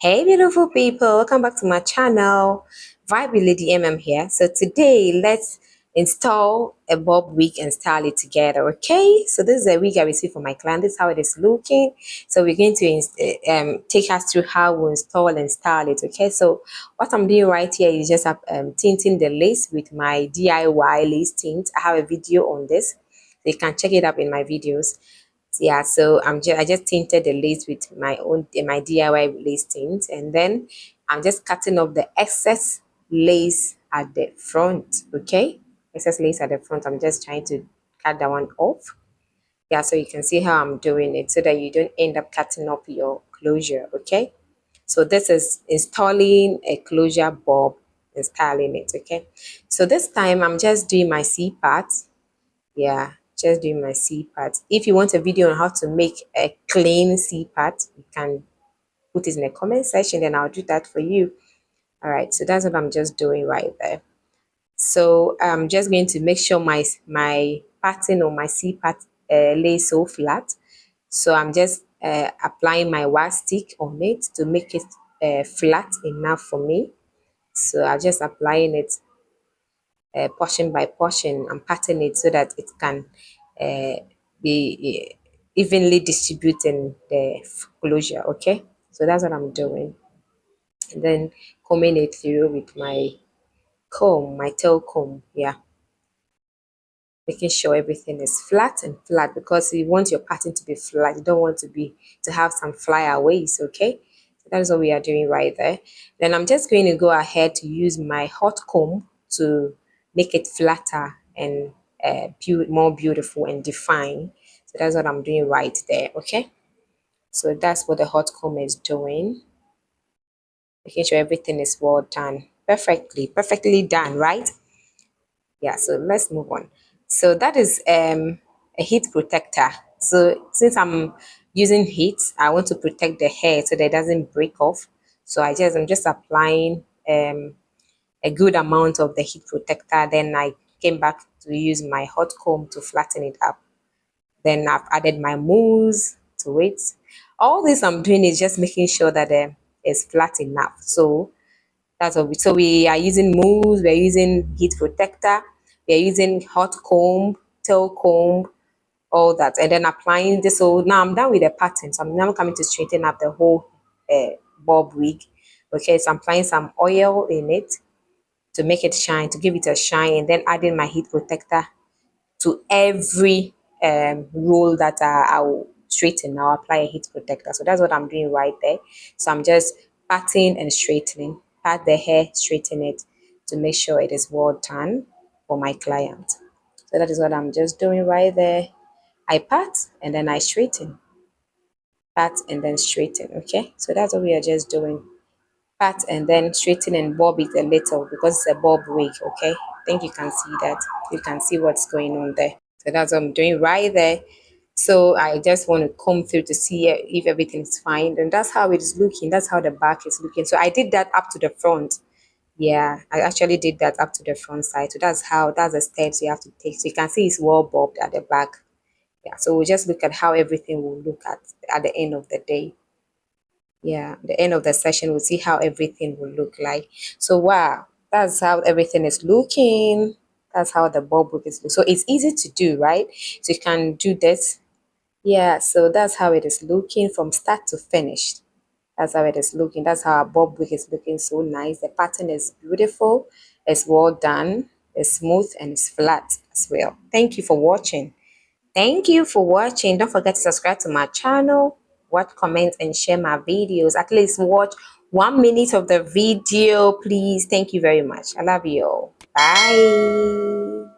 Hey beautiful people, welcome back to my channel. Vibe with Lady MM here. So today let's install a bob wig and style it together. Okay, so this is a wig I received from my client. This is how it is looking. So we're going to take us through how we install and style it. Okay, so what I'm doing right here is just tinting the lace with my DIY lace tint. I have a video on this, so you can check it up in my videos. Yeah, so I just tinted the lace with my DIY lace tint, and then I'm just cutting off the excess lace at the front. Okay, excess lace at the front. I'm just trying to cut that one off. Yeah, so you can see how I'm doing it so that you don't end up cutting off your closure. Okay, so this is installing a closure bob and styling it. Okay, so this time I'm just doing my C part. Yeah, just doing my C part. If you want a video on how to make a clean C part, you can put it in the comment section, then I'll do that for you. All right, so that's what I'm just doing right there. So I'm just going to make sure my pattern or my C part lays so flat. So I'm just applying my wax stick on it to make it flat enough for me. So I'm just applying it portion by portion and pattern it so that it can be evenly distributing the closure. Okay, so that's what I'm doing, and then combing it through with my comb, my tail comb. Yeah, making sure everything is flat and flat because you want your pattern to be flat. You don't want to have some flyaways. Okay, so that is what we are doing right there. Then I'm just going to go ahead to use my hot comb to make it flatter and more beautiful and defined. So that's what I'm doing right there. Okay, so that's what the hot comb is doing, making sure everything is well done, perfectly done, right? Yeah, so let's move on. So that is a heat protector. So since I'm using heat, I want to protect the hair so that it doesn't break off. So I'm just applying a good amount of the heat protector. Then I came back to use my hot comb to flatten it up. Then I've added my mousse to it. All this I'm doing is just making sure that it's flat enough. So that's what so we are using mousse, we're using heat protector, we're using hot comb, tail comb, all that, and then applying this. So now I'm done with the pattern. So I'm now coming to straighten up the whole uh, bob wig. Okay, so I'm applying some oil in it to make it shine, to give it a shine, and then adding my heat protector to every roll that I will straighten. I'll apply a heat protector. So that's what I'm doing right there. So I'm just patting and straightening, pat the hair, straighten it to make sure it is well done for my client. So that is what I'm just doing right there. I pat and then I straighten, pat and then straighten. Okay, so that's what we are just doing. Pat and then straighten and bob it a little because it's a bob wig. Okay, I think you can see that. You can see what's going on there. So that's what I'm doing right there. So I just want to comb through to see if everything is fine. And that's how it is looking. That's how the back is looking. So I did that up to the front. Yeah, I actually did that up to the front side. So that's the steps you have to take. So you can see it's well bobbed at the back. Yeah, so we'll just look at how everything will look at the end of the day. Yeah, the end of the session, we'll see how everything will look like. So wow, that's how everything is looking. That's how the bob book is looking. So it's easy to do, right? So you can do this. Yeah, so that's how it is looking from start to finish. That's how it is looking. That's how our bob wig is looking so nice. The pattern is beautiful, it's well done, it's smooth, and it's flat as well. Thank you for watching. Thank you for watching. Don't forget to subscribe to my channel, watch, comment, and share my videos. At least watch 1 minute of the video, please. Thank you very much. I love you all. Bye.